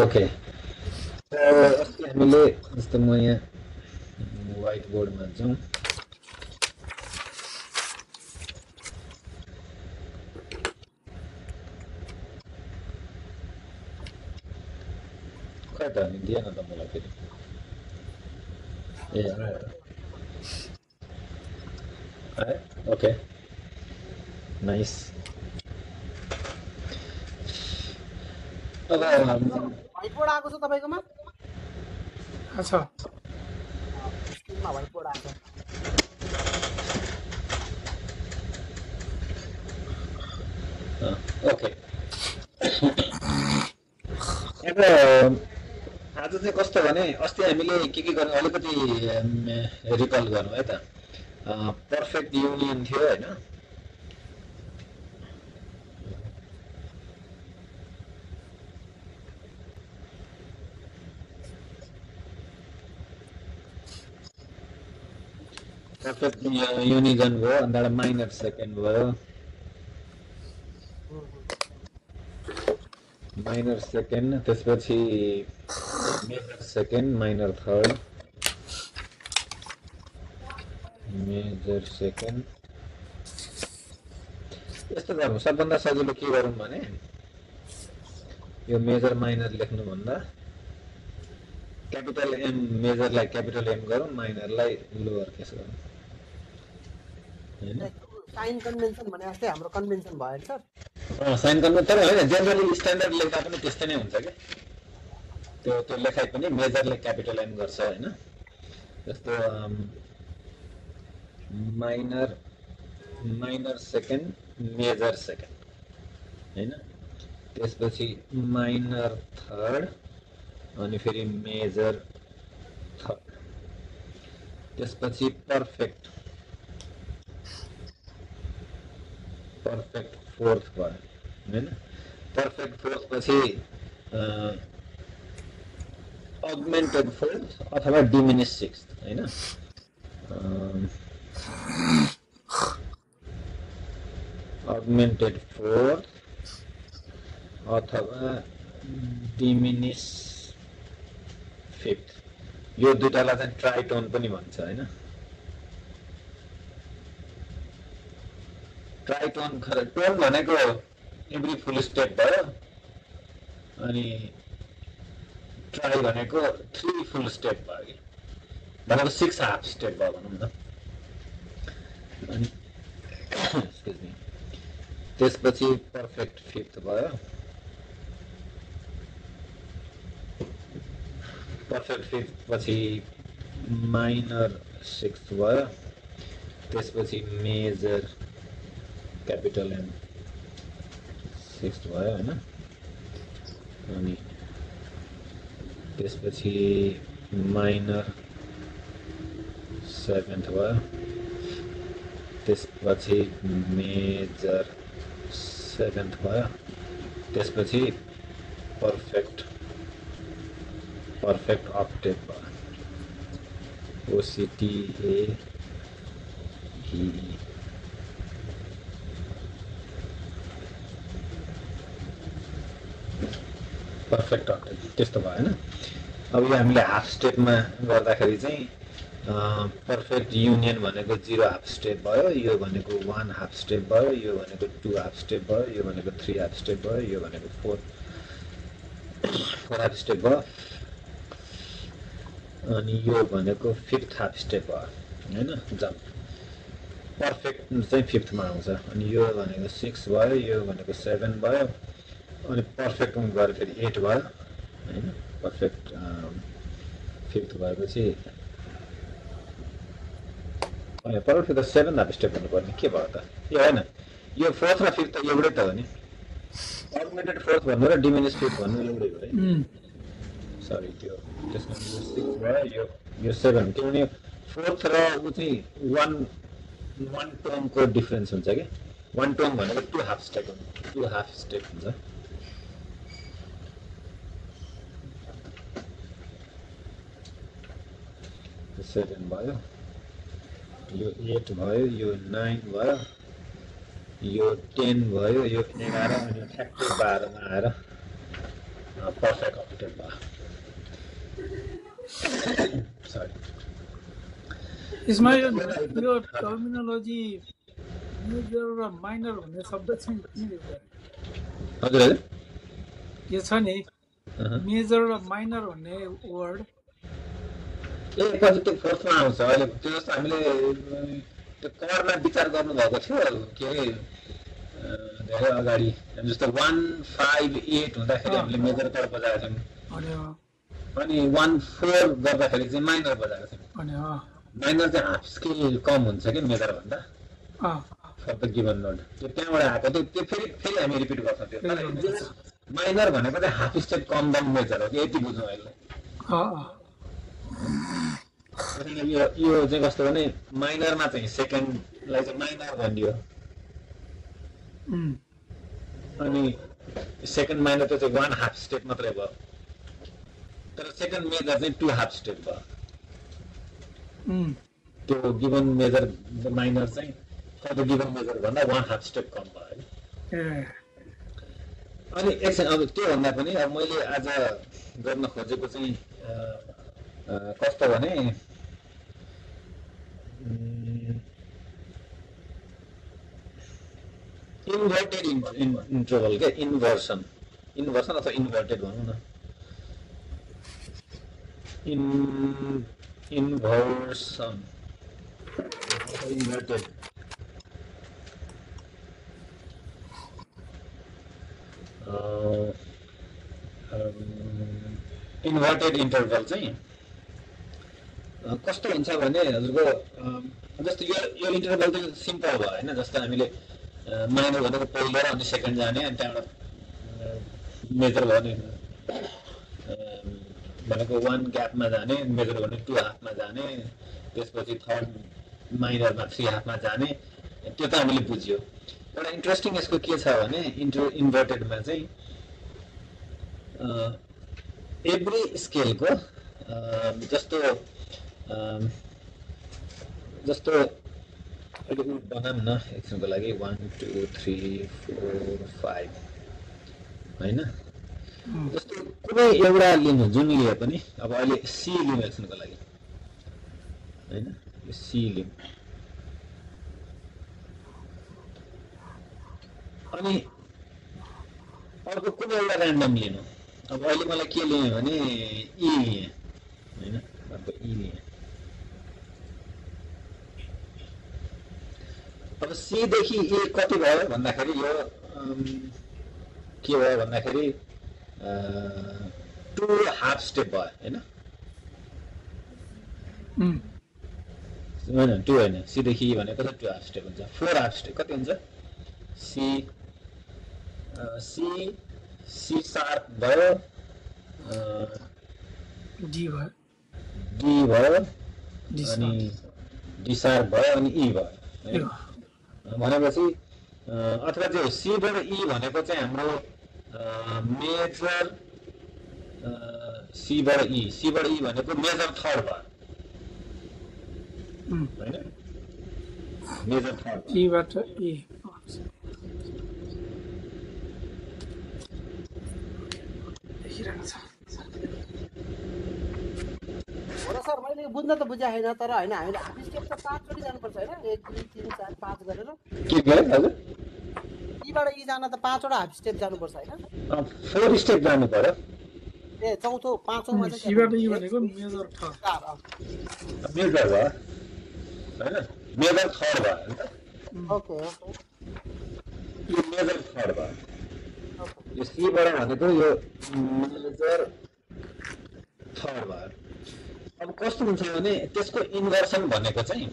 Okay अस्ति हामीले जस्तो म यहाँ व्हाइट बोर्डमा जाउँ खै त अनि दिएन त मलाई फेरि ए आयो ओके नाइस अब व्हाइट बोर्ड आएको छ तपाईकोमा अच्छा स्क्रिनमा व्हाइट बोर्ड आएको ओके अब आज चाहिँ कस्तो भने अस्ति हामीले के गर्नु अलिकति रिकल गर्नु है त पर्फेक्ट युनियन थियो हैन पर्फेक्ट युनिजन भयो अन्त माइनर सेकेन्ड भयो माइनर सेकेन्ड त्यसपछि major second minor third major second यस्तो गर्नु सबभन्दा सजिलो के गरौँ भने यो मेजर माइनर लेख्नुभन्दा क्यापिटल एम मेजरलाई क्यापिटल एम गरौँ माइनरलाई लोअर केस गरौँ हैन साइन कन्भेन्सन भने जस्तै हाम्रो कन्भेन्सन भयो सर साइन कन्भेन्सन तर हैन जनरली स्ट्यान्डर्ड लेख्दा पनि त्यस्तै नै हुन्छ के त्यो लेखाइ पनि मेजरले क्यापिटल एम गर्छ हैन जस्तो माइनर सेकेन्ड मेजर सेकेन्ड हैन त्यसपछि माइनर थर्ड अनि फेरि मेजर थर्ड त्यसपछि पर्फेक्ट फोर्थ भयो हैन पर्फेक्ट फोर्थ पछि अगमेन्टेड फोर्थ अथवा डिमिनिस सिक्स्थ हैन अगमेन्टेड फोर्थ अथवा डिमिनिस फिफ्थ यो दुईटालाई चाहिँ ट्राइटोन पनि भन्छ हैन ट्राइटोन टोन भनेको एभ्री फुल स्टेप भयो अनि ट्राई भनेको 3 फुल स्टेप भयो कि भनेको 6 हाफ स्टेप भयो भनौँ न अनि एक्सक्युज मी त्यसपछि पर्फेक्ट फिफ्थ भयो पर्फेक्ट फिफ्थ पछि माइनर सिक्स्थ भयो त्यसपछि मेजर क्यापिटल एम सिक्स्थ भयो हैन अनि त्यसपछि माइनर सेभेन्थ भयो त्यसपछि मेजर सेभेन्थ भयो त्यसपछि पर्फेक्ट अक्टेभ भयो OCTAVE पर्फेक्ट अक्टेभ त्यस्तो भयो हैन अब यो हामीले हाफ स्टेपमा गर्दाखेरि चाहिँ पर्फेक्ट युनियन भनेको 0 हाफ स्टेप भयो यो भनेको 1 हाफ स्टेप भयो यो भनेको 2 हाफ स्टेप भयो यो भनेको 3 हाफ स्टेप भयो यो भनेको 4 हाफ स्टेप भयो अनि यो भनेको 5th हाफ स्टेप भयो हैन जम्प पर्फेक्ट चाहिँ 5th मा आउँछ अनि यो भनेको 6 भयो यो भनेको 7 भयो अनि पर्फेक्ट गरे फेरि 8 भयो हैन पर्फेक्ट 5th भएपछि अनि पर्फेक्ट 7th हाफ स्टेप हुनुपर्ने के भयो त यो हैन यो 4th र 5th त एउटै त हो नि अगमेन्टेड 4th भन्नु र डिमिनिस 5th भन्नु एउटै हो है सरी त्यो त्यसमा 6 भयो यो 7 किनभने 4th र उ चाहिँ 1 टर्मको डिफरेन्स हुन्छ के 1 टर्म भनेको 2 हाफ स्टेप हुन्छ 2 हाफ स्टेप हुन्छ सेभेन भयो यो 8 भयो यो 9 भयो यो 10 भयो यो 11 अनि ठ्याक्कै 12 मा आएर पर्फेक्ट कम्प्युटेड भयो सरी यसमा यो टर्मिनोलोजी मेजर र माइनर भन्ने शब्द चाहिँ के हो? हजुर हजुर यो छ नि मेजर र माइनर भन्ने वर्ड ए पछि त्यो फोर्थमा आउँछ अहिले त्यो जस्तो हामीले त्यो करमा विचार गर्नुभएको थियो के अरे धेरै अगाडि जस्तो 158 हुँदाखेरि हामीले मेजर कर्ड बजाएको थियौँ अनि 14 गर्दाखेरि चाहिँ माइनर बजाएको थियौँ माइनर चाहिँ हाफ स्केल कम हुन्छ कि मेजर भन्दा फर द गिभन नोड त्यो त्यहाँबाट आएको त्यो फेरि हामी रिपिट गर्छौँ त्यो माइनर भनेको चाहिँ हाफ स्टेप कम देन मेजर हो कि यति बुझौँ अहिले यो चाहिँ कस्तो भने माइनरमा चाहिँ सेकेन्डलाई चाहिँ माइनर भनियो अनि सेकेन्ड माइनर चाहिँ 1 हाफ स्टेप मात्रै भयो तर सेकेन्ड मेजर चाहिँ 2 हाफ स्टेप भयो त्यो गिभन मेजर माइनर चाहिँ फर द गिभन मेजर भन्दा 1 हाफ स्टेप कम भयो अनि एकछिन अब त्यो भन्दा पनि अब मैले आज गर्न खोजेको चाहिँ कस्तो भने इन्भर्टेड इन्टरभल क्या इन्भर्सन अथवा इन्भर्टेड भनौँ न इन्भर्सन इन्भर्टेड इन्भर्टेड इन्टरभल चाहिँ कस्तो हुन्छ भने हजुरको जस्तो यो इन्टरभल चाहिँ सिम्पल भयो होइन जस्तो हामीले माइनर भनेको पहिलो र अनि सेकेन्ड जाने अनि त्यहाँबाट मेजर भनेको 1 ग्यापमा जाने मेजर भनेको 2 हाफमा जाने त्यसपछि थर्ड माइनरमा 3 हाफमा जाने त्यो त हामीले बुझ्यो एउटा इन्ट्रेस्टिङ यसको के छ भने इन्भर्टेडमा चाहिँ एभ्री स्केलको जस्तो बनाऊँ न एकछिनको लागि 1 2 3 4 5 होइन जस्तो कुनै एउटा लिनु जुन लिए पनि अब अहिले सी लिनु एकछिनको लागि होइन सी लिनु अनि अर्को कुनै एउटा ऱ्यान्डम लिनु अब अहिले मलाई के लिएँ भने ई लिएँ होइन अब ई लिएँ अब सी देखि ए कति भयो भन्दाखेरि यो के भयो भन्दाखेरि 2 हाफ स्टेप भयो होइन 2 होइन सी देखि ए भनेको चाहिँ 2 हाफ स्टेप हुन्छ 4 हाफ स्टेप कति हुन्छ सी शार्प भयो डी भयो अनि डी शार्प भयो अनि ई भयो भनेपछि अथवा चाहिँ सीबाट ई भनेको चाहिँ हाम्रो मेजर सीबाट ई भनेको मेजर थर्ड भयो होइन मेजर थर्ड सीबाट ई हो र सर मैले बुझ्न त बुझाएको छैन तर होइन हामीले हाफ स्टेप त 5 चोटि जानुपर्छ होइन 1 2 3 4 5 गरेर के गरे हजुर ईबाट ई जान त 5 वटा हाफ स्टेप जानुपर्छ होइन 4 स्टेप जानु पर्यो ए चौथो पाँचौँमा चाहिँ सीबाट ई भनेको मेजर थर्ड मेजर भयो होइन मेजर थर्ड भयो नि त ओके यो मेजर थर्ड भयो यो सीबाट भनेको यो मेजर थर्ड भयो अब कस्तो हुन्छ भने त्यसको इन्भर्सन भनेको चाहिँ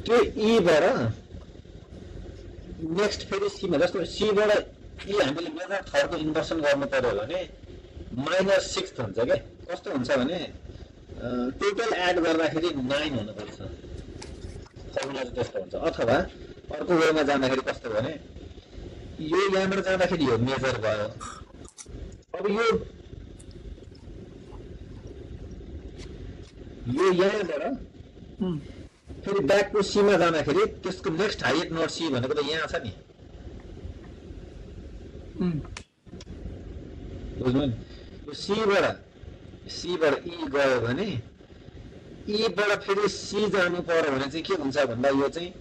त्यो ईबाट नेक्स्ट फेरि सीमा जस्तो सीबाट ई हामीले मेजर थर्डको इन्भर्सन गर्नु पर्यो भने -6 हुन्छ क्या कस्तो हुन्छ भने टोटल एड गर्दाखेरि 9 हुनुपर्छ फर्मुला चाहिँ त्यस्तो हुन्छ अथवा अर्को वेमा जाँदाखेरि कस्तो भने यो यहाँबाट जाँदाखेरि यो मेजर भयो अब यो यहाँबाट फेरि ब्याकको सीमा जाँदाखेरि त्यसको नेक्स्ट हाइएस्ट नोड सी भनेको त यहाँ छ नि बुझ्नु नि यो सीबाट ई गयो भने ईबाट फेरि सी जानु पर्यो भने चाहिँ के हुन्छ भन्दा यो चाहिँ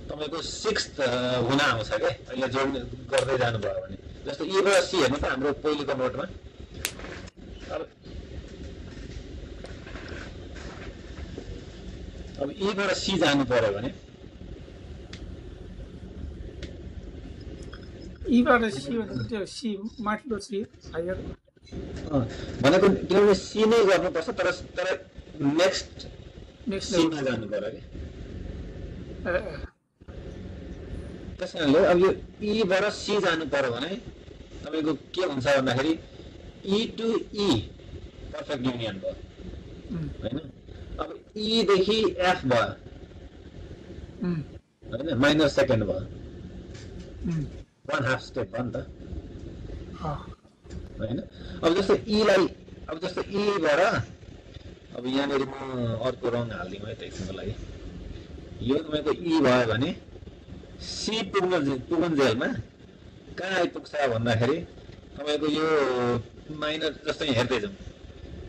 तपाईँको 6th हुन आउँछ क्या अहिले जोड्ने गर्दै जानुभयो भने जस्तो ईबाट सी हेर्नु त हाम्रो पहिलेको नोटमा अब ईबाट सी जानु पर्यो भने ईबाट सी भने त्यो सी माथिल्लो सी हायर भनेको किनभने सी नै गर्नुपर्छ तर नेक्स्ट नेक्स्ट सीमा जानु पर्यो कि त्यस कारणले अब यो ईबाट सी जानु पर्यो भने तपाईँको के हुन्छ भन्दाखेरि ई टु ई पर्फेक्ट युनियन भयो होइन अब ईदेखि एफ भयो होइन माइनर सेकेन्ड भयो 1/2 स्टेप भयो नि त होइन अब जस्तो ईबाट अब यहाँनिर म अर्को रङ हालिदिउँ है त एकछिनको लागि यो तपाईँको ई भयो भने सी पुगुन्जेलमा कहाँ आइपुग्छ भन्दाखेरि तपाईँको यो माइनर जस्तै हेर्दै जाउँ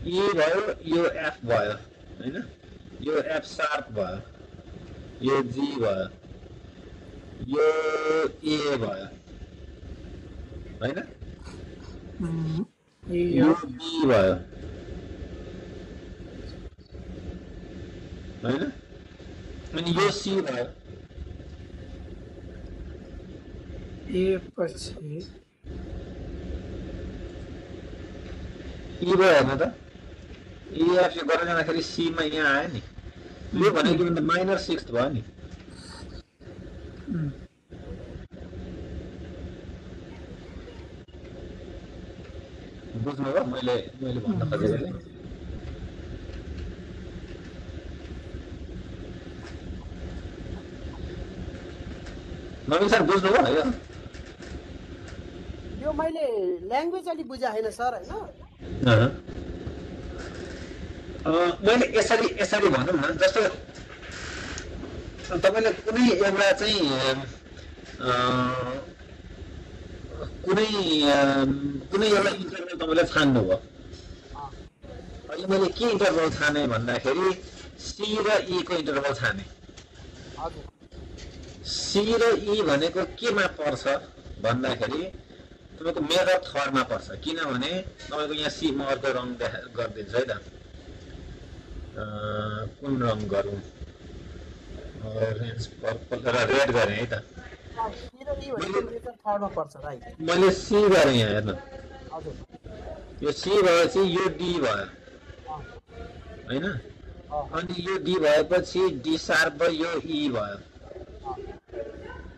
ई भयो यो एफ भयो होइन यो एफ शार्प भयो यो जी भयो यो ए भयो होइन यो बी भयो होइन अनि यो सी भयो ए पछि ई भयो हेर्नु त इएफ गरेर जाँदाखेरि सीमा यहाँ आयो नि यो भनेको माइनर 6th भयो नि बुझ्नुभयो मैले भन्न खोजेको चाहिँ नवीन सर बुझ्नुभयो यो यो मैले ल्याङ्ग्वेज अलि बुझे होइन सर होइन मैले यसरी भनौँ न जस्तो तपाईँले कुनै एउटा चाहिँ कुनै एउटा इन्टरभल तपाईँले छान्नुभयो अहिले मैले के इन्टरभल छाने भन्दाखेरि सी र ई को इन्टरभल छाने सी र ई भनेको केमा पर्छ भन्दाखेरि तपाईँको मेजर थर्डमा पर्छ किनभने तपाईँको यहाँ सी म अर्को रङ गरिदिन्छु है त कुन रङ गरौँ रेन्ज पर्पल र रेड गरेँ है त मैले सी गरेँ यहाँ हेर्नु यो सी भएपछि यो डी भयो होइन अनि यो डी भएपछि डी शार्प भयो यो ई भयो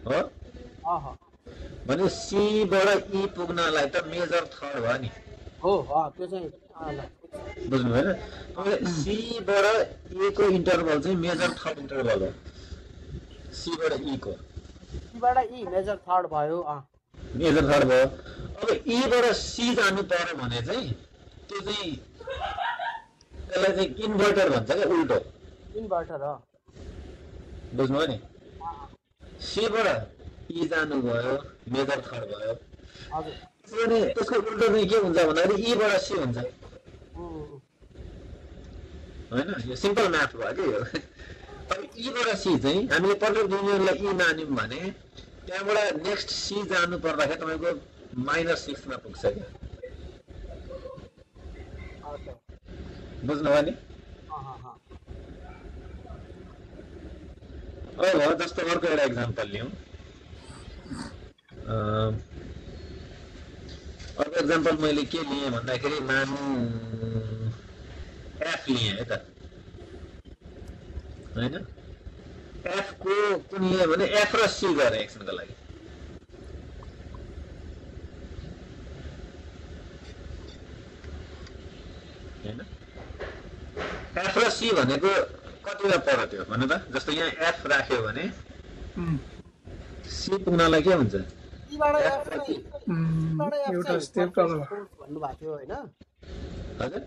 हो भने सीबाट ई पुग्नलाई त मेजर थर्ड भयो नि बुझ्नु भएन सीबाट ए को इन्टरभल चाहिँ मेजर थर्ड इन्टरभल हो सीबाट ई को मेजर थर्ड भयो मेजर थर्ड भयो अब ईबाट सी जानु पर्यो भने चाहिँ त्यो चाहिँ त्यसलाई चाहिँ इन्भर्टर भन्छ क्या उल्टो इन्भर्टर हो बुझ्नुभयो नि सीबाट ई जानु भयो मेजर थर्ड भयो अनि त्यसको उल्टो चाहिँ के हुन्छ भन्दाखेरि ईबाट सी हुन्छ होइन यो सिम्पल म्याथ भयो कि यो अब ईबाट सी चाहिँ हामीले पर्फेक्ट युनियनलाई ई मान्यौँ भने त्यहाँबाट नेक्स्ट सी जानु पर्दाखेरि तपाईँको -6 मा पुग्छ कि बुझ्नुभयो नि अब जस्तो अर्को एउटा इक्जाम्पल लिउँ अर्को इक्जाम्पल मैले के लिएँ भन्दाखेरि मानौँ एफ लिएँ है त होइन एफ को कुन लिएँ भने एफ र सी गरेँ एकछिनको लागि होइन एफ र सी भनेको कतिवटा पर्यो त्यो भन्नु त जस्तो यहाँ एफ राख्यो भने सी पुग्नलाई के हुन्छ एउटा स्टेप तल भन्नुभएको थियो होइन हजुर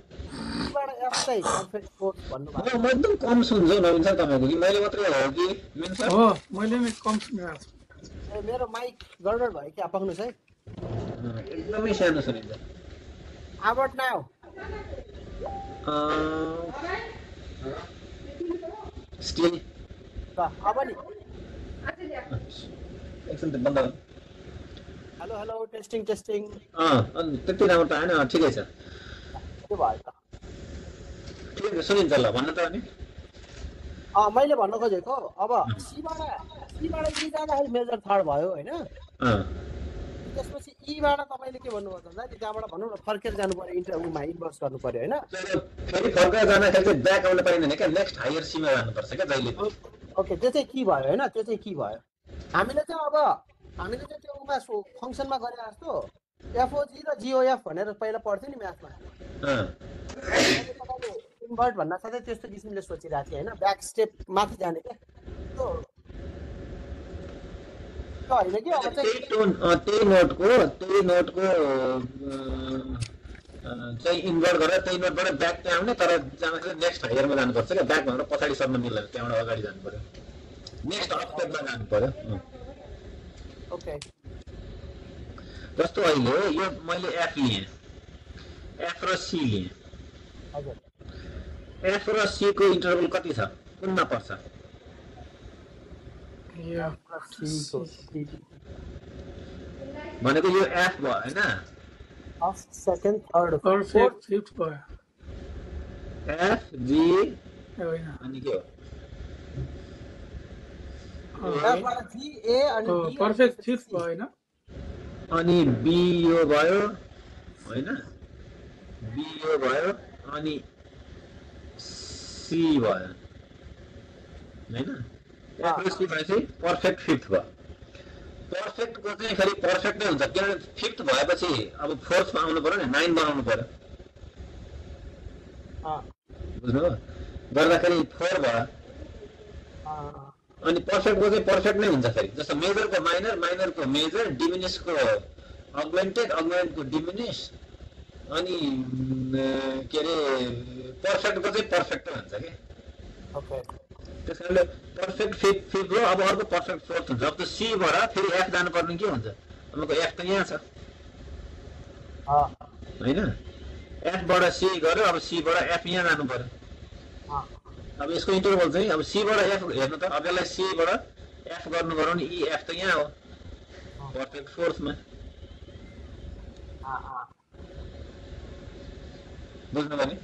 भन्नुभएको म एकदम कम सुन्छु नवीन सर तपाईँको कि मैले मात्रै हो कि मिन सर हो मैले कम सुनिरहेको छु मेरो माइक गडबड भयो कि पाउनुहोस् है एकदमै सानो सुनिन्छ How about now? स्टिल ल अब नि एकछिन त बन्द हेलो हेलो टेस्टिङ टेस्टिङ अनि त्यति राम्रो त आएन ठिकै छ के भयो त ठिकै छ सुनिन्छ ल भन्न त अनि मैले भन्न खोजेको अब सीबाट ई जाँदाखेरि मेजर थर्ड भयो होइन त्यसपछि ईबाट तपाईँले के भन्नुभयो भन्दा नि त्यहाँबाट भनौँ न फर्केर जानु पर्यो इन्टरभ्यूमा इन्भर्स गर्नु पर्यो होइन फेरि फर्केर जाँदाखेरि चाहिँ ब्याक आउनु पाइँदैन क्या नेक्स्ट हायर सीमा जानुपर्छ क्या जहिले ओके त्यो चाहिँ के भयो होइन त्यो चाहिँ के भयो हामीले चाहिँ त्यो उमा फङ्सनमा गरे जस्तो एफओजी र जिओएफ भनेर पहिला पढ्थ्यो नि म्याथमा इन्भर्ट भन्न साथै त्यस्तो किसिमले सोचिरहेको थिएँ होइन ब्याक स्टेप माथि जाने क्या होइन कि अब चाहिँ त्यही नोटको चाहिँ इन्भर्ट गरेर त्यही नोटबाट ब्याक त्यहाँ आउने तर जाँदाखेरि नेक्स्ट हायरमा जानुपर्छ क्या ब्याक भनेर पछाडि सर्न मिल्दैन त्यहाँबाट अगाडि जानु पर्यो नेक्स्ट अपस्टेपमा जानु पर्यो ओके जस्तो अहिले यो मैले एफ लिएँ एफ र सी लिएँ हजुर एफ र सी को इन्टरभल कति छ कुनमा पर्छ भनेको यो एफ भयो होइन फर्स्ट सेकेन्ड थर्ड फिफ्थ भयो एफ जी होइन अनि के हो पर्फेक्ट फिफ्थ भयो होइन अनि बी यो भयो होइन बी यो भयो अनि सी भयो होइन एफ र सी भएपछि पर्फेक्ट फिफ्थ भयो पर्फेक्टको चाहिँ फेरि पर्फेक्ट नै हुन्छ किनभने फिफ्थ भएपछि अब फोर्थमा आउनु पर्यो नि 9 बनाउनु पर्यो बुझ्नुभयो गर्दाखेरि 4 भयो अनि पर्फेक्टको चाहिँ पर्फेक्ट नै हुन्छ फेरि जस्तो मेजरको माइनर माइनरको मेजर डिमिनिसको अग्मेन्टको डिमिनिस अनि के अरे पर्फेक्टको चाहिँ पर्फेक्टै हुन्छ कि त्यस कारणले पर्फेक्ट फिफ्थ हो अब अर्को पर्फेक्ट फोर्थ हुन्छ अब त्यो सीबाट फेरि एफ जानुपर्ने के हुन्छ तपाईँको एफ त यहाँ छ होइन एफबाट सी गऱ्यो अब सीबाट एफ यहाँ जानु पर्यो अब यसको इन्टरभल चाहिँ अब सीबाट एफ हेर्नु त अब यसलाई सीबाट एफ गर्नु गरौँ नि ई एफ त यहाँ हो पर्फेक्ट फोर्थमा बुझ्नु भने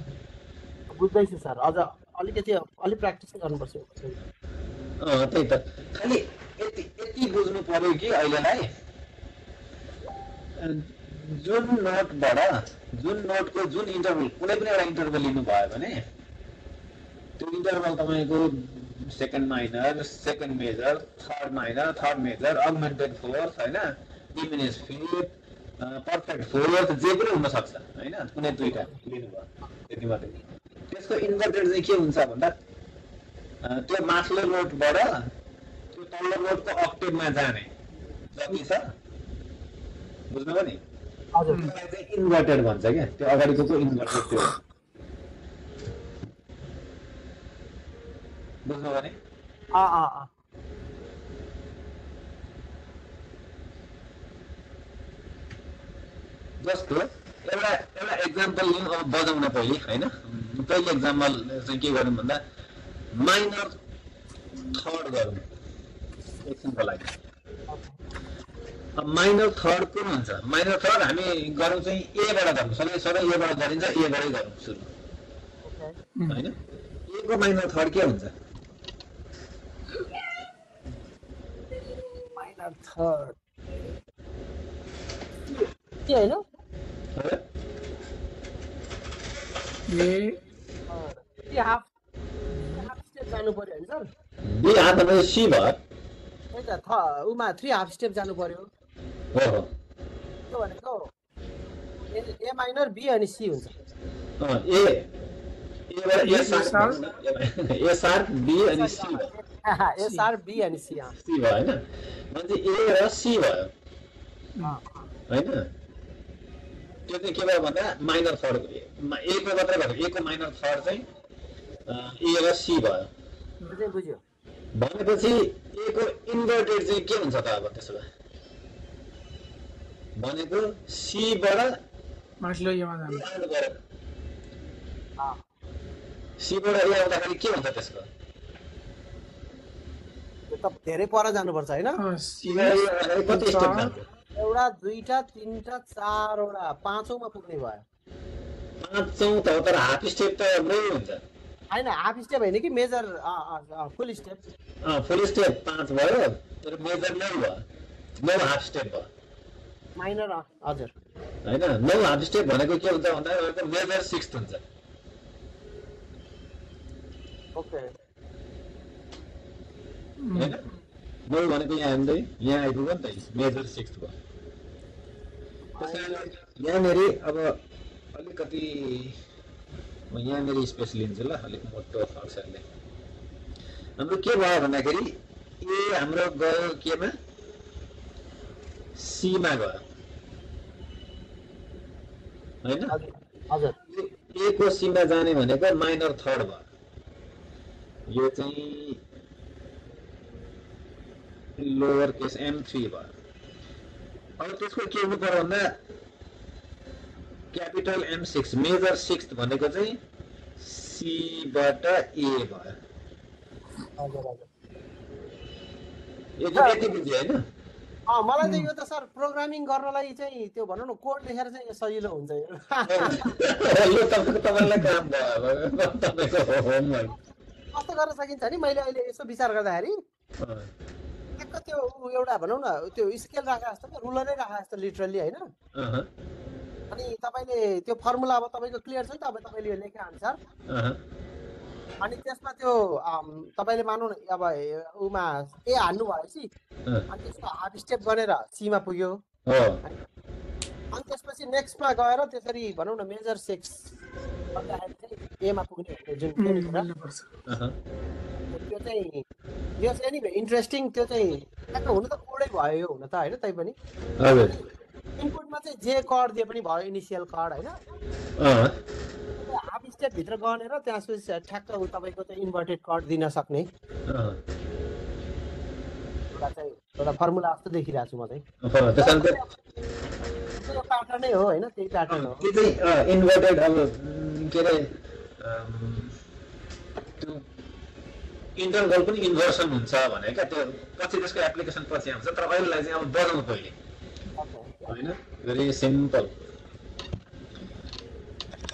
बुझ्दैछु सर अझ अलिकति प्र्याक्टिस गर्नुपर्छ त्यही त खालि यति बुझ्नु पर्यो कि अहिलेलाई जुन नोटको जुन इन्टरभल कुनै पनि एउटा इन्टरभल लिनुभयो भने त्यो इन्टरभल तपाईँको second minor second major third minor third major augmented fourth होइन डिमिनिस फिफ्थ पर्फेक्ट फोर्थ जे पनि हुनसक्छ होइन कुनै दुईवटा लिनुभयो त्यति मात्रै त्यसको इन्भर्टेड चाहिँ के हुन्छ भन्दा त्यो माथिल्लो नोटबाट त्यो तल्लो नोटको अक्टेभमा जाने जति छ बुझ्नुभयो नि त्यसलाई चाहिँ इन्भर्टेड भन्छ क्या त्यो अगाडिको इन्भर्टेड त्यो बुझ्नुभयो नि जस्तो एउटा एक्जाम्पल लिउँ अब बजाउन पहिले होइन पहिले एक्जाम्पल चाहिँ के गरौँ भन्दा माइनर थर्ड गरौँ एकछिनको लागि माइनर थर्ड कुन हुन्छ माइनर थर्ड हामी गरौँ चाहिँ एबाट गरौँ सधैँ एबाट गरिन्छ एबाटै गरौँ सुरु होइन एको माइनर थर्ड के हुन्छ माइनर थर्ड के होइन हाफ स्टेप जानु पर्यो होइन सर बी हातमा सी भयो त्यही त उमा 3 हाफ स्टेप जानु पर्यो हो त्यो भनेको ए माइनर बी अनि सी हुन्छ ए शार्प बी अनि सी ए शार्प बी अनि सी सी भयो होइन भने ए र सी भयो होइन त्यो चाहिँ के भयो भन्दा माइनर थर्ड एको मात्रै भयो एको माइनर थर्ड चाहिँ ए र सी भयो बुझ्यो भनेपछि एको इन्भर्टेड चाहिँ के हुन्छ त अब त्यसो भए भनेको सीबाट माथिल्लो योमा जानु सीबाट ए आउँदाखेरि के हुन्छ त्यसको त धेरै पर जानुपर्छ हैन कति स्टेप जान्छ एउटा दुईटा तीनटा चारवटा पाँचौंमा पुग्ने भयो पाँचौं त हो तर हाफ स्टेप त एउटै हुन्छ हैन हाफ स्टेप हैन कि मेजर फुल स्टेप फुल स्टेप 5 भयो तर मेजर 9 भयो 9 हाफ स्टेप भयो माइनर हजुर हैन 9 हाफ स्टेप भनेको के हुन्छ भन्दा मेजर 6 हुन्छ ओके हैन 9 भनेको यहाँ आउँदै यहाँ आइपुग्यो नि त मेजर 6 भयो त्यसैले यहाँनेरि अब अलिकति म यहाँनेरि स्पेस लिन्छु ल अलिक मोटो अक्षरले हाम्रो के भयो भन्दाखेरि ए हाम्रो गयो केमा सी मा गयो हैन हजुर ए को सी मा जाने भनेको माइनर थर्ड भयो यो चाहिँ लोअर केस m3 भयो अब त्यसको के हुनु पर्यो भन्दा क्यापिटल m6 मेजर 6 भनेको चाहिँ सी बाट ए भयो हजुर हजुर यो चाहिँ यति बुझ्यो हैन मलाई चाहिँ यो त सर प्रोग्रामिङ गर्नलाई चाहिँ त्यो भनौँ न कोड लेखेर चाहिँ यो सजिलो हुन्छ यो यो तपाईलाई काम भयो तपाईको होमवर्क कस्तो गर्न सकिन्छ नि मैले अहिले यसो विचार गर्दाखेरि ठ्याक्क त्यो एउटा भनौँ न त्यो स्केल राखे जस्तो क्या रुलरै राखे जस्तो लिटरली हैन अनि तपाईले त्यो फर्मुला अब तपाईको क्लियर छ नि त अब तपाईले यो लेखे अनुसार अनि त्यसमा त्यो तपाईले मानौ न अब उमा ए हान्नु भएपछि अनि त्यसको हाफ स्टेप गरेर सी मा पुग्यो अनि त्यसपछि नेक्स्टमा गएर त्यसरी भनौँ न मेजर 6 गर्दाखेरि चाहिँ ए मा पुग्ने जुन त्यो चाहिँ यस एनीवे इन्ट्रेस्टिङ त्यो चाहिँ ठ्याक्क हुनु त कोडै भयो यो हुन त हैन तै पनि हजुर इनपुटमा चाहिँ जे कड दिए पनि भयो इनिशियल कड हैन हाफ स्टेप भित्र गनेर त्यसपछि ठ्याक्क तपाईको चाहिँ इन्भर्टेड कड दिन सक्ने एउटा फर्मुला जस्तो देखिरहेको छु म चाहिँ त्यो प्याटर्नै हो हैन त्यही प्याटर्न हो त्यो चाहिँ इन्भर्टेड अब के रे त्यो इन्टरभल पनि इन्भर्सन हुन्छ भने क्या त्यो पछि त्यसको एप्लिकेसन पछि आउँछ तर अहिलेलाई चाहिँ अब बजाउनु पहिले हैन भेरी सिम्पल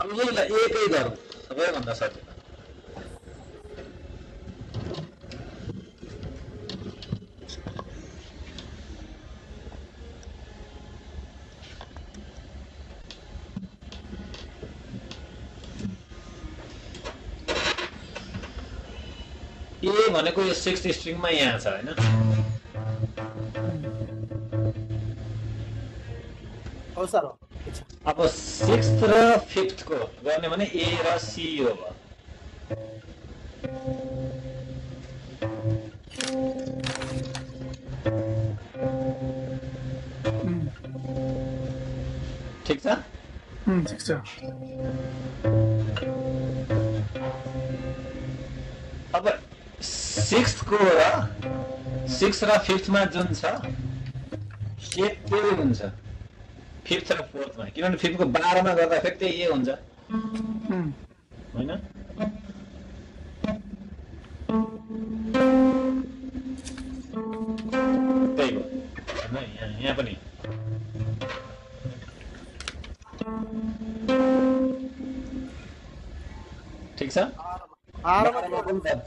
अब यहीलाई एकै गरौँ सबैभन्दा सजिलो ए भनेको यो 6th स्ट्रिङमा यहाँ छ हैन हो सर अब 6th र 5th को गर्ने भने ए र सी हो भयो ठीक छ ठीक छ अब 6th को र 6 र 5th मा जुन छ सेट त्यही हुन्छ 5th र 4th मा किनभने 5th को 12 मा गर्दाखेरि त्यही ए हुन्छ हैन त्यही हो हैन यहाँ पनि ठीक छ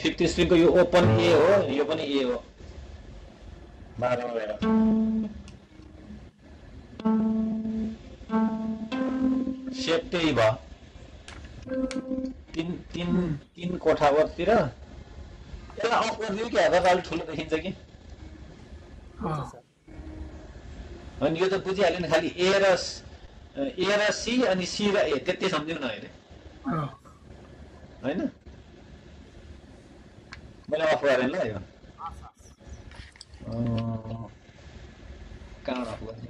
50 स्ट्रिङको यो ओपन ए हो यो पनि ए हो 12 मा गएर सेप त्यही भयो तीन कोठावरतिर यसलाई अफ गरिदियो कि हेर्दा अलिक ठुलो देखिन्छ कि अनि यो त बुझिहाल्यो नि खालि ए र सी अनि सी र ए त्यति सम्झिनु न अहिले हैन मैले अफ गरेँ ल यो कहाँ अफ गर्ने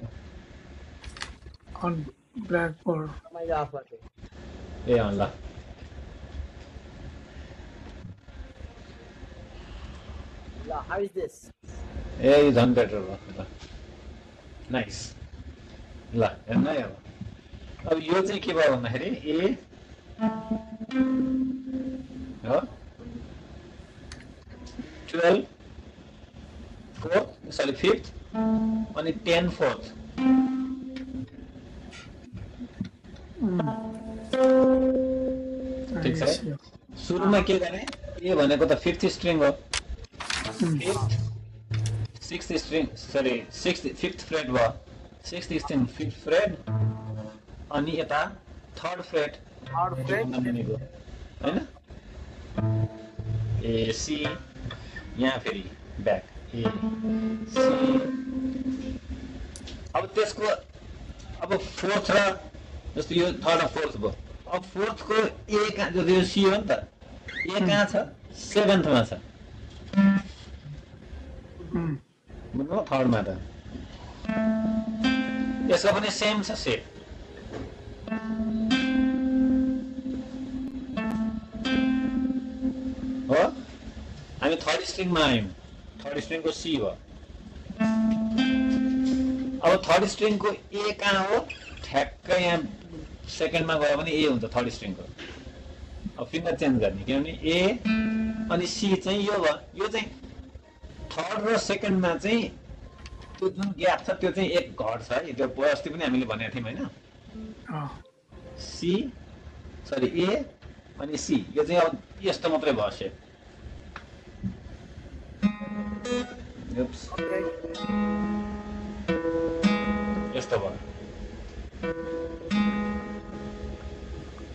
on blackboard मैले अफ गर्थे ए अन ल how is this ए झन् बेटर भयो नाइस ल हेर्नु है अब यो चाहिँ के भयो भन्दाखेरि ए हो 12 फोर्थ सरी फिफ्थ अनि 10 फोर्थ ठिक छ सुरुमा के गर्ने ए भनेको त फिफ्थ स्ट्रिङ हो फिफ्थ फिफ्थ फ्रेड भयो सिक्स्थ स्ट्रिङ फिफ्थ फ्रेड अनि यता थर्ड फ्रेड हैन ए सी यहाँ फेरि ब्याक ए सी अब त्यसको अब फोर्थ र जस्तो यो थर्ड र फोर्थ भयो अब फोर्थको ए कहाँ जो यो सी हो नि त ए कहाँ छ सेभेन्थमा छ बुझ्नु थर्डमा त यसको पनि सेम छ सेट हो हामी थर्ड स्ट्रिङमा आयौँ थर्ड स्ट्रिङको सी हो अब थर्ड स्ट्रिङको ए कहाँ हो ठ्याक्कै यहाँ सेकेन्डमा गयो भने ए हुन्छ थर्ड स्ट्रिङको अब फिङ्गर चेन्ज गर्ने किनभने ए अनि सी चाहिँ यो भयो यो चाहिँ थर्ड र सेकेन्डमा चाहिँ त्यो जुन ग्याप छ त्यो चाहिँ एक घट छ है त्यो अस्ति पनि हामीले भनेको थियौँ होइन सी सरी ए अनि सी यो चाहिँ अब यस्तो मात्रै भयो सेप यस्तो भयो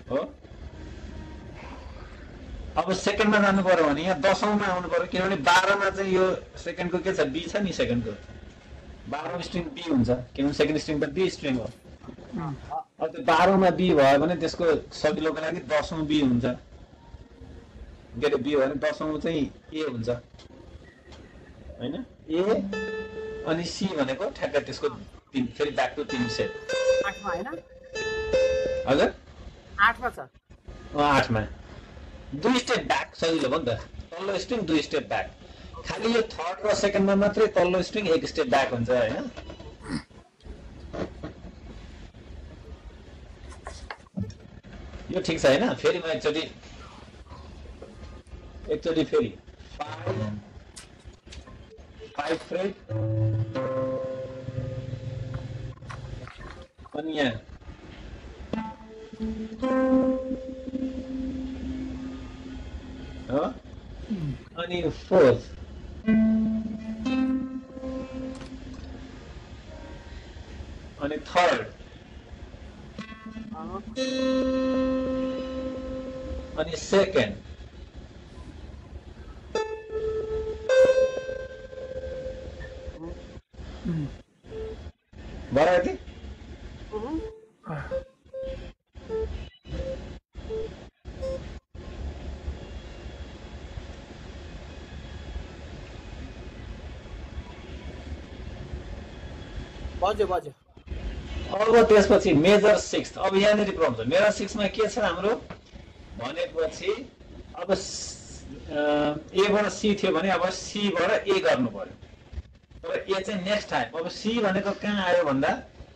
हो अब सेकेन्डमा जानु पर्यो भने यहाँ 10औँमा आउनु पर्यो किनभने 12मा चाहिँ यो सेकेन्डको के छ बी छ नि सेकेन्डको 12औँ स्ट्रिङ बी हुन्छ किनभने सेकेन्ड स्ट्रिङ त बी स्ट्रिङ हो अब त्यो 12औँमा बी भयो भने त्यसको सजिलोको लागि 10औँ बी हुन्छ के अरे बी हो भने 10औँ चाहिँ ए हुन्छ होइन ए अनि सी भनेको ठ्याक्कै त्यसको फेरि ब्याक टु 3 सेट 8मा हैन हजुर 8मा छ 8मा 2 स्टेप ब्याक सजिलो भयो नि त तल्लो स्ट्रिङ 2 स्टेप ब्याक खालि यो थर्ड र सेकेन्डमा मात्रै तल्लो स्ट्रिङ 1 स्टेप ब्याक हुन्छ हैन यो ठिक छ हैन फेरि म एकचोटि फेरि 5 फ्रेड अनि यहाँ हो अनि फोर्थ अनि थर्ड अनि सेकेन्ड भयो यति बज्यो अब त्यसपछि मेजर 6 अब यहाँनिर प्रब्लम छ मेजर 6 मा के छ हाम्रो भनेपछि अब ए बाट सी थियो भने अब सी बाट ए गर्नु पर्यो तर ए चाहिँ नेक्स्ट आयो अब सी भनेको कहाँ आयो भन्दा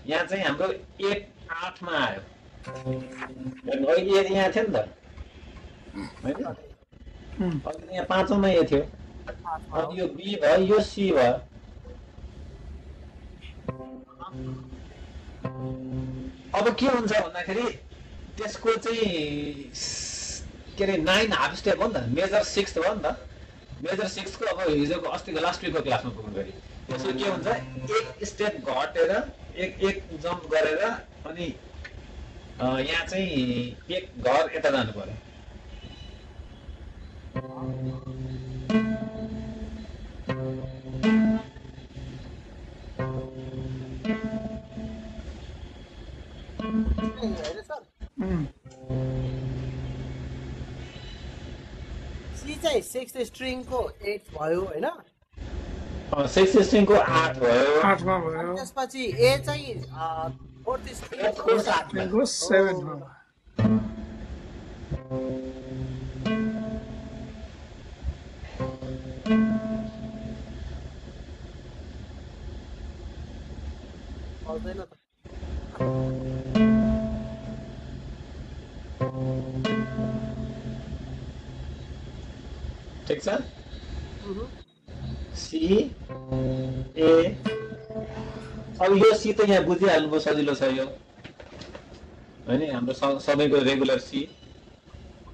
यहाँ चाहिँ हाम्रो 8 मा आयो हेर्नु ए यहाँ थियो नि त हैन अब यहाँ 5 मा ए थियो अनि यो बी भयो यो सी भयो अब के हुन्छ भन्दाखेरि त्यसको चाहिँ के अरे 9 हाफ स्टेप हो नि त मेजर 6 भयो नि त मेजर 6 को अब हिजोको अस्तिको लास्ट विकको क्लासमा पुग्नु गरी त्यसको के हुन्छ एक स्टेप घटेर एक जम्प गरेर अनि यहाँ चाहिँ एक घर यता जानु पर्यो सी चाहिँ 6 स्ट्रिङको 8 भयो हैन 6 स्ट्रिङको 8 भयो 8 मा भयो त्यसपछि ए चाहिँ 4th स्ट्रिङको 7 मा आउँदैन त ठिक छ सी ए अब यो सी त यहाँ बुझिहाल्नुभयो सजिलो छ यो हैन हाम्रो सबैको रेगुलर सी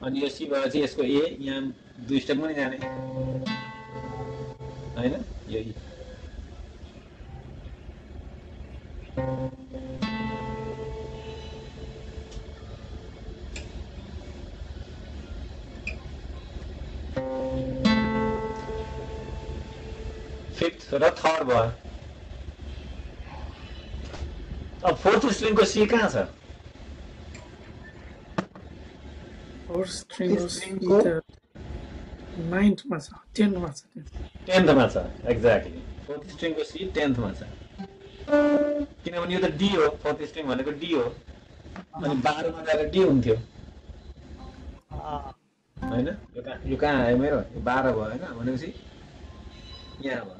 अनि यो सी भएपछि यसको ए यहाँ दुई स्टेप पनि जाने हैन यही फिफ्थ र थर्ड भयो अब फोर्थ स्ट्रिङको सी कहाँ छ फोर्थ स्ट्रिङको 9th मा छ 10th मा छ 10th मा छ एक्ज्याक्टली फोर्थ स्ट्रिङको सी 10th मा छ किनभने यो त डी हो फोर्थ स्ट्रिङ भनेको डी हो अनि 12 मा गएर डी हुन्थ्यो हैन यो कहाँ आयो मेरो 12 भयो हैन भनेपछि यहाँ भयो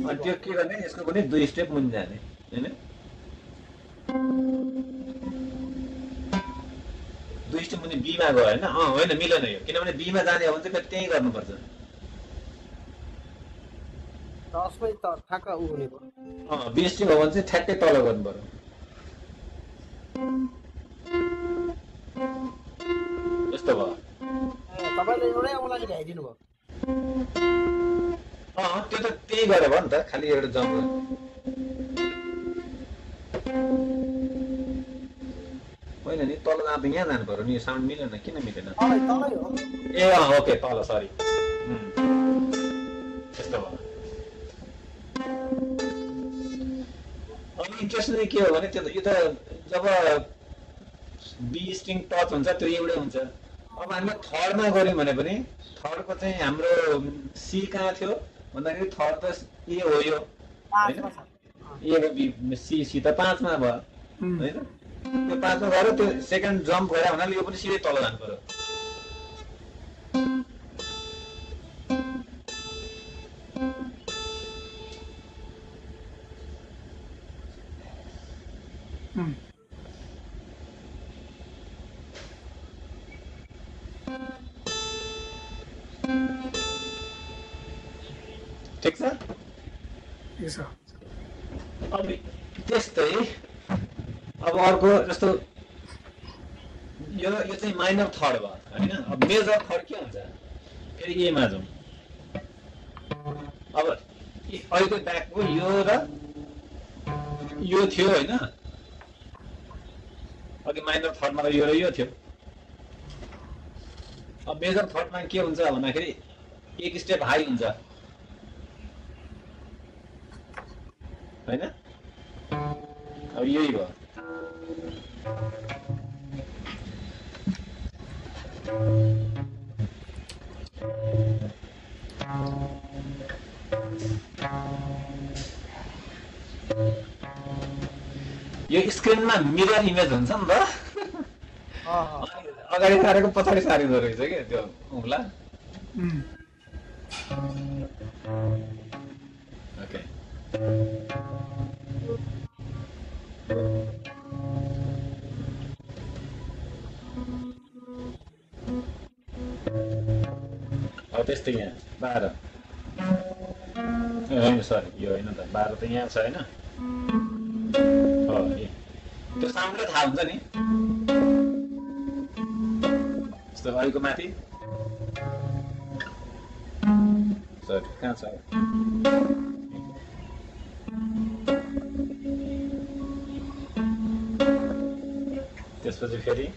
अनि त्यो के गर्ने यसको पनि दुई स्टेप मुनि जाने हैन दुई स्टेप मुनि बी मा गयो हैन होइन मिलेन यो किनभने बी मा जाने हो भने चाहिँ फेरि त्यही गर्नुपर्छ दसमै त ठ्याक्क उ हुने भयो बी स्ट्रिङ हो भने चाहिँ ठ्याक्कै तल गर्नु पर्यो यस्तो भयो तपाईले एउटै औँलाले भ्याइदिनु भयो त्यो त त्यही गरे भयो नि त खालि एउटा जम्प होइन नि तल जाँदा यहाँ जानु पर्यो नि यो साउन्ड मिलेन किन मिलेन ए ओके तल सरी यस्तो भयो अनि इन्ट्रेस्टिङ चाहिँ के हो भने त्यो यो त जब बी स्ट्रिङ टच हुन्छ त्यो एउटै हुन्छ अब हामीले थर्डमा गऱ्यौँ भने पनि थर्डको चाहिँ हाम्रो सी कहाँ थियो भन्दाखेरि थर्ड त ए हो यो होइन ए हो बी सी सी त 5 मा भयो होइन त्यो 5 मा गएर त्यो सेकेन्ड जम्प गरे हुनाले यो पनि सिधै तल जानु पर्यो ठिक छ अब त्यस्तै अब अर्को जस्तो यो चाहिँ माइनर थर्ड भयो होइन अब मेजर थर्ड के हुन्छ फेरि एमा जाउँ अब अहिले ब्याकको यो र यो थियो होइन अघि माइनर थर्डमा त यो र यो थियो अब मेजर थर्डमा के हुन्छ भन्दाखेरि एक स्टेप हाई हुन्छ हैन अब यही भयो यो स्क्रिनमा मिरर इमेज हुन्छ नि त अगाडि सारेको पछाडि सारिँदो रहेछ क्या त्यो औँला ओके अब त्यस्तै यहाँ 12 होइन सरी यो होइन त 12 त यहाँ छ होइन त्यो साउन्डले थाहा हुन्छ नि यस्तो अहिलेको माथि सरी कहाँ छ त्यसपछि फेरि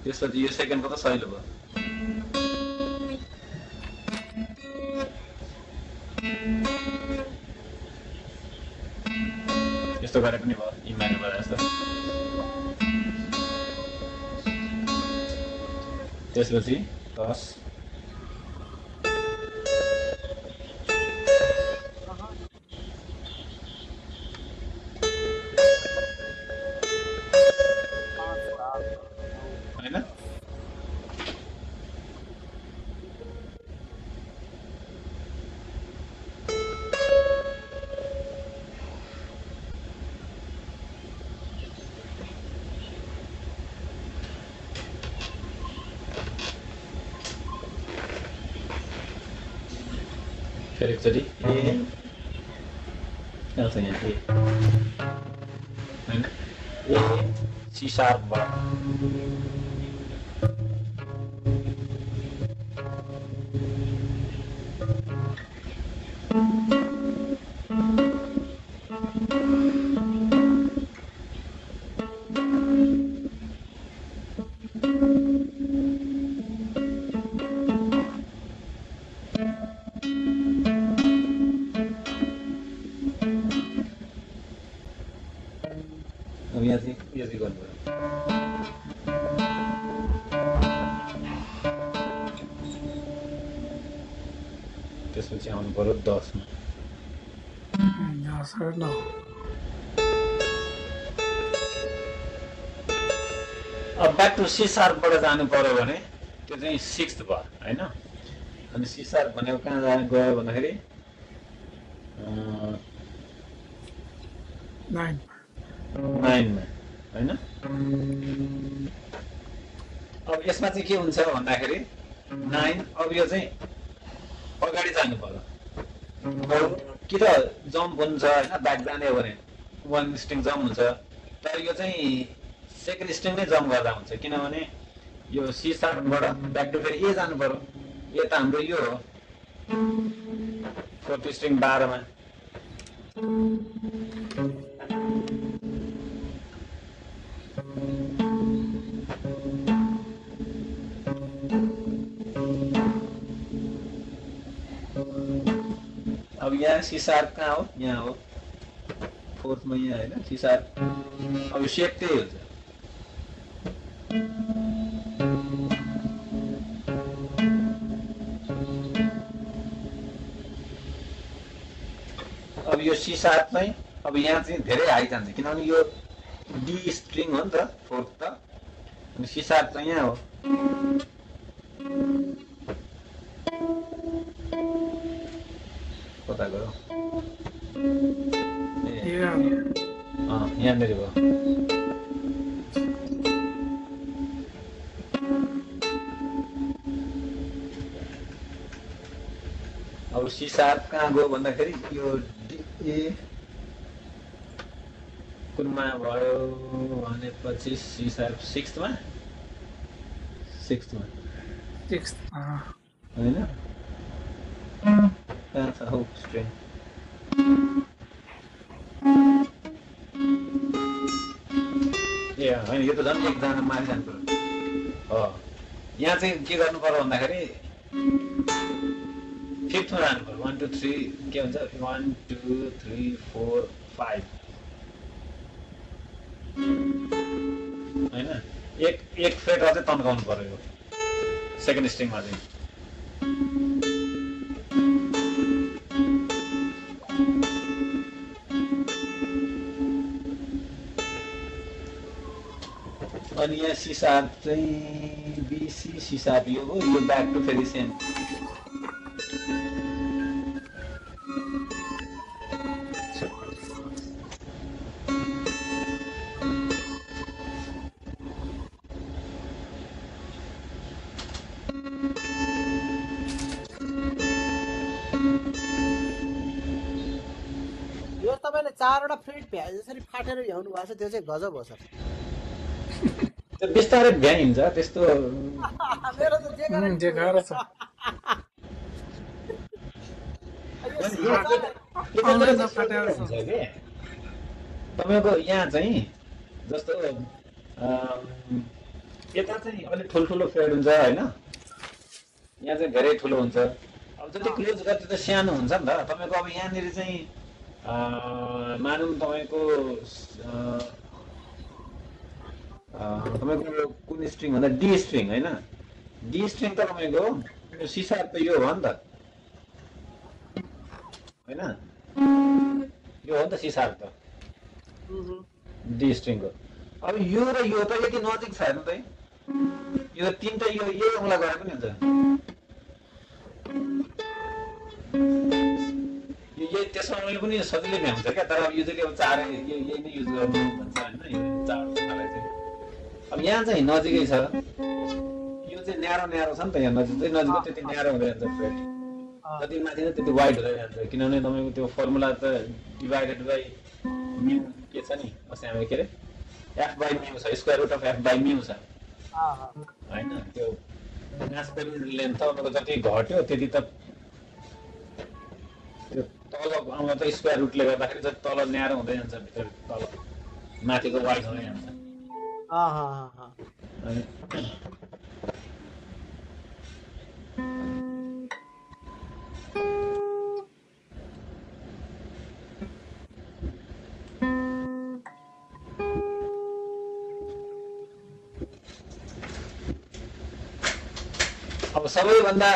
त्यसपछि यो सेकेन्डको त सहिलो भयो यस्तो गरे पनि भयो इमानबाट जस्तो त्यसपछि 10 अब फेरि एकचोटि ए कहाँ छ यहाँ ए होइन ए सी शार्पबाट अब यहाँ चाहिँ यो चाहिँ गर्नु पर्यो त्यसपछि आउनु पर्यो 10 मा सर न अब ब्याक टु सी शार्पबाट जानु पर्यो भने त्यो चाहिँ 6th भयो होइन अनि सी शार्प भनेको कहाँ गयो भन्दाखेरि 9 मा होइन अब यसमा चाहिँ के हुन्छ भन्दाखेरि 9 अब यो चाहिँ अगाडि जानु पर्यो कि त जम्प हुन्छ होइन ब्याक जाने हो भने 1 स्ट्रिङ जम्प हुन्छ तर यो चाहिँ सेकेन्ड स्ट्रिङ नै जम्प गर्दा हुन्छ किनभने यो सी शार्पबाट ब्याक टु फेरि ए जानु पर्यो ए त हाम्रो यो हो 4th स्ट्रिङ 12 मा अब यहाँ सी शार्प कहाँ हो यहाँ हो 4th मा यहाँ होइन सी शार्प अब सेप त्यही हुन्छ अब यो सी शार्प चाहिँ अब यहाँ चाहिँ धेरै हाई जान्छ किनभने यो डी स्ट्रिङ हो नि त 4th त अनि सी शार्प चाहिँ यहाँ हो कता गयो यहाँनिर भयो अब सी शार्प कहाँ गयो भन्दाखेरि यो ए कुनमा भयो भनेपछि सी शार्प 6th मा होइन कहाँ छ हौ स्ट्रिङ ए होइन यो त झन् एकजना माथि जानु पर्यो हो यहाँ चाहिँ के गर्नु पर्यो भन्दाखेरि 5th मा जानु पर्यो 1 2 3 के हुन्छ 1 2 3 4 5 होइन एक फ्रेट अझै तन्काउनु पर्यो यो सेकेन्ड स्ट्रिङमा चाहिँ अनि यहाँ सी शार्प चाहिँ बीसी सी शार्प यो हो यो ब्याक टु फेरि सेम यो तपाईँले 4वटा फ्रेट भ्याए जसरी फाटेर भ्याउनु भएको छ त्यो चाहिँ गजब हो सर त्यो बिस्तारै भ्याइन्छ त्यस्तो मेरो त जे गरेको छ तपाईँको यहाँ चाहिँ जस्तो यता चाहिँ अलिक ठुल्ठुलो फ्रेड हुन्छ होइन यहाँ चाहिँ धेरै ठुलो हुन्छ अब जति क्लोज गर्छ त्यो सानो हुन्छ नि त तपाईँको अब यहाँनिर चाहिँ मानौँ तपाईँको कुन स्ट्रिङ भन्दा डी स्ट्रिङ होइन डी स्ट्रिङ त तपाईँको सी शार्प त यो हो नि त होइन यो हो नि त सी शार्प त डी स्ट्रिङको अब यो र यो त यति नजिक छ हेर्नु त यो तीनटा यो यही औँला गरे पनि हुन्छ यही त्यसमा मैले पनि सजिलै भ्याउँछ क्या तर अब यो चाहिँ अब चारै यही नै युज गर्नु भन्छ होइन यो चारवटालाई चाहिँ अब यहाँ चाहिँ नजिकै छ यो चाहिँ न्यारो छ नि त यहाँ नजिक नजिकै त्यति न्यारो हुँदै जान्छ फ्रेड जति माथि नै त्यति वाइड हुँदै जान्छ किनभने तपाईँको त्यो फर्मुला त डिभाइडेड बाई म्यू के छ नि अस्ति हामीले के अरे एफ बाई म्यू छ square root of F by mu छ होइन त्यो मास पेरिड लेन्थ तपाईँको जति घट्यो त्यति त त्यो तल आउँदा त स्क्वायर रुटले गर्दाखेरि जति तल न्यारो हुँदै जान्छ भित्र तल माथिको वाइड हुँदै जान्छ अनि अब सबैभन्दा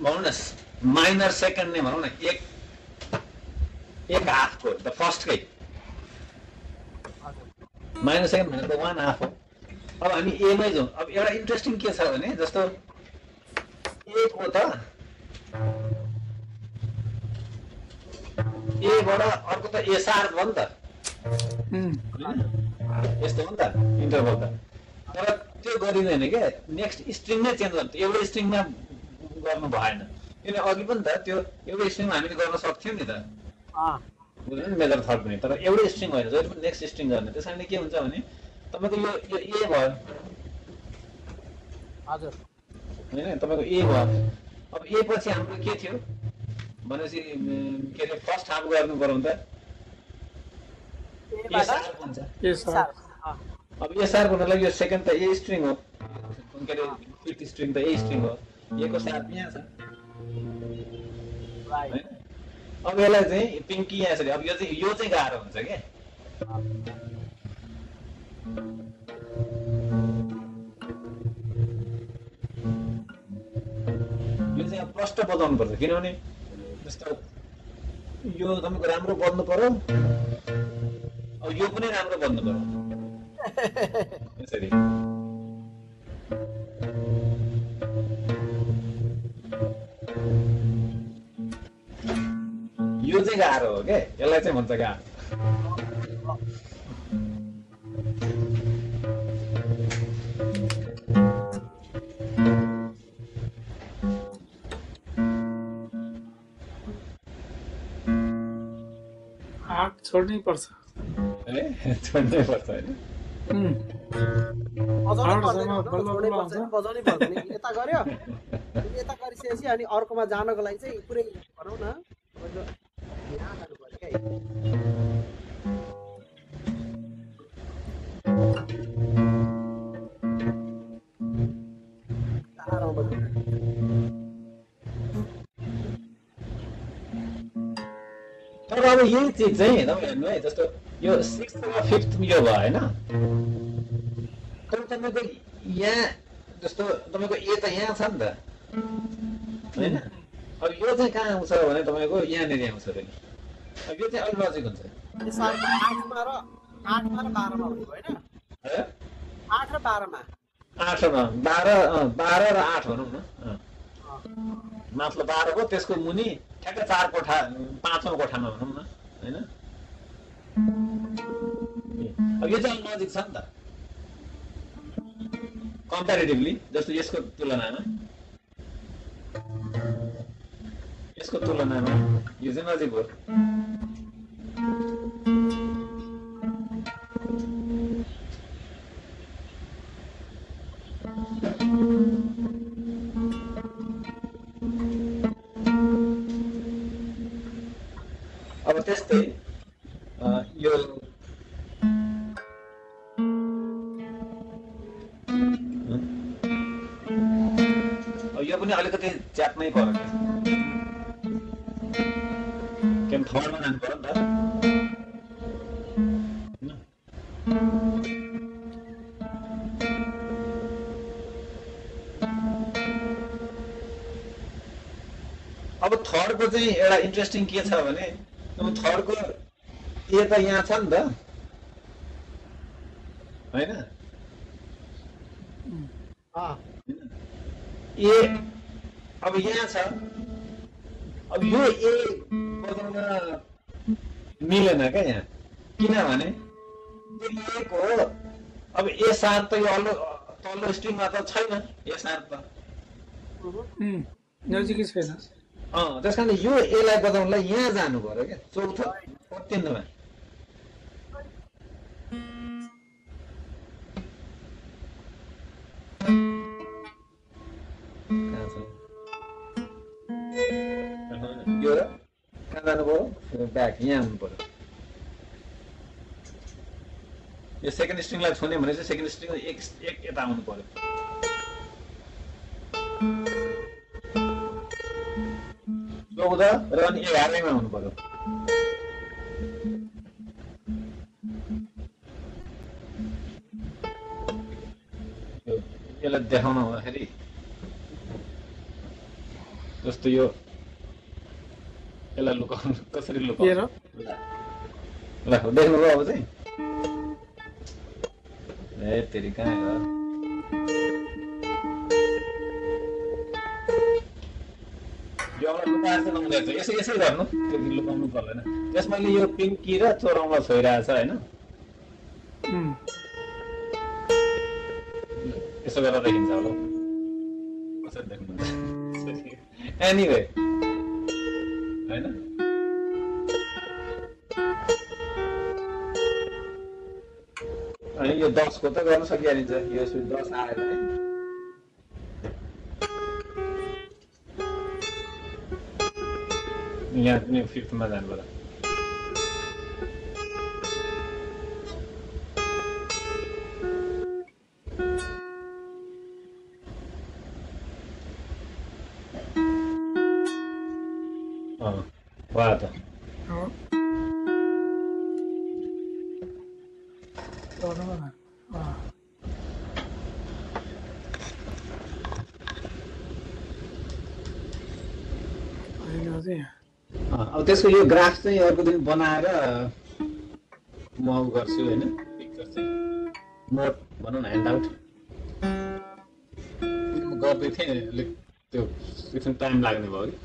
भनौँ न माइनर सेकेन्ड नै भनौँ न एक हाफको द फर्स्टकै माइनर सेकेन्ड भनेको 1 हाफ हो अब हामी एमै जाउँ अब एउटा इन्ट्रेस्टिङ के छ भने जस्तो ए को त ए बाट अर्को त ए शार्प हो नि त यस्तो हो नि त इन्टरभल त तर त्यो गरिँदैन क्या नेक्स्ट स्ट्रिङ नै चेन्ज गर्नु एउटै स्ट्रिङमा गर्नु भएन किन अघि पनि त त्यो एउटै स्ट्रिङमा हामीले गर्न सक्थ्यौँ नि त बुझ्नु नि मेजर थर्ड पनि तर एउटै स्ट्रिङ होइन जहिले पनि नेक्स्ट स्ट्रिङ गर्ने त्यस कारणले के हुन्छ भने तपाईँको यो ए भयो हजुर होइन तपाईँको ए भयो अब ए पछि हाम्रो के थियो भनेपछि के अरे फर्स्ट हाफ गर्नु पर्यो भने त ए शार्प हुन्छ अब ए शार्प हुनलाई यो सेकेन्ड त ए स्ट्रिङ हो के अरे फिफ्थ स्ट्रिङ त ए स्ट्रिङ हो ए को शार्प यहाँ छ होइन अब यसलाई चाहिँ पिङ्की यहाँ छ अब यो चाहिँ गाह्रो हुन्छ क्या यो चाहिँ अब प्रष्ट बजाउनु पर्छ किनभने जस्तो यो तपाईँको राम्रो बज्नु पर्यो अब यो पनि राम्रो बज्नु पर्यो यसरी यो चाहिँ गाह्रो हो क्या यसलाई चाहिँ भन्छ गाह्रो हात छोड्नै पर्छ छोड्नै पर्छ होइन बजाउनै पर्दैन यता गर्यो यता गरिसकेपछि अनि अर्कोमा जानको लागि चाहिँ पुरै भनौँ न यहाँ जानु पर्यो क्या तर अब यही चिज चाहिँ तपाईँ हेर्नु है जस्तो यो 6th र 5th यो भयो होइन तर तपाईँको यहाँ जस्तो तपाईँको ए त यहाँ छ नि त होइन अब यो चाहिँ कहाँ आउँछ भने तपाईँको यहाँनिर आउँछ फेरि अब यो चाहिँ अलिक लजिक हुन्छ 8मा र 12मा भनेको होइन 8 र 12मा 8 र 12 र 8 भनौँ न माथिल्लो 12 को त्यसको मुनि ठ्याक्कै 4 कोठा 5औं कोठामा भनौँ न होइन अब यो चाहिँ लजिक छ नि त कम्प्यारेटिभली जस्तो यसको तुलनामा यो चाहिँ नजिक हो अब त्यस्तै यो यो पनि अलिकति च्याप्नै पर्यो क्या थर्डमा जानु पर्यो नि त अब थर्डको चाहिँ एउटा इन्ट्रेस्टिङ के छ भने थर्डको ए त यहाँ छ नि त होइन ए अब यहाँ छ अब यो ए बजाउन मिलेन क्या यहाँ किनभने ए को अब ए शार्प त यो तल्लो स्ट्रिङमा त छैन ए शार्प त नजिकै छैन त्यस कारण यो एलाई बचाउनलाई यहाँ जानु पर्यो क्या चौथो उत्तीर्णमा यो र कहाँ जानु पर्यो ब्याक यहाँ आउनु पर्यो यो सेकेन्ड स्ट्रिङलाई छुने भने चाहिँ सेकेन्ड स्ट्रिङ एक यता आउनु पर्यो 14 र अनि 11 मा आउनु पर्यो यसलाई देखाउन हुँदाखेरि जस्तो यो यसलाई लुकाउनु कसरी लुकाउनु ल देख्नुभयो अब चाहिँ ए तेरी कहाँ हो यो लुकाएर चाहिँ नहुँदैछ यसै यसै गर्नु त्यो लुकाउनु पर्दैन त्यसमा यो पिङ्की र चोरौँला छोइरहेछ हैन यसो गरेर देखिन्छ होला कसरी देख्नुहुन्छ एनीवे हैन अनि यो 10 को त गर्न सकिहालिन्छ यो 10 आएर है यहाँ पनि 5th मा जानु पर्यो वाह त अब त्यसको यो ग्राफ चाहिँ अर्को दिन बनाएर म गर्छु हैन पिक्चर चाहिँ नोट भनौँ न ह्यान्डआउट म गर्दै थिएँ अलिक त्यो एकछिन टाइम लाग्ने भयो कि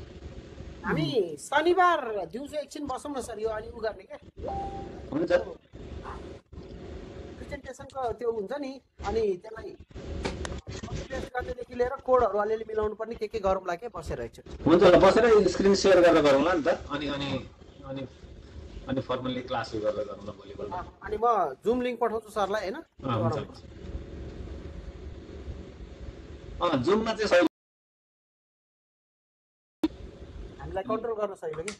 हामी शनिबार दिउँसो एकछिन बसौँ न सर यो अनि उ गर्ने के हुन्छ प्रेजेन्टेसनको त्यो हुन्छ नि अनि त्यसलाई गर्नेदेखि लिएर कोडहरू अलिअलि मिलाउनु पर्ने के गरौँला के बसेर एकचोटि हुन्छ ल बसेर स्क्रिन सेयर गरेर गरौँला नि त अनि अनि अनि अनि फर्मली क्लास गरेर गरौँला भोलिपल्ट अनि म जुम लिङ्क पठाउँछु सरलाई हैन जुममा चाहिँ सही हामीलाई कन्ट्रोल गर्न सकिलो कि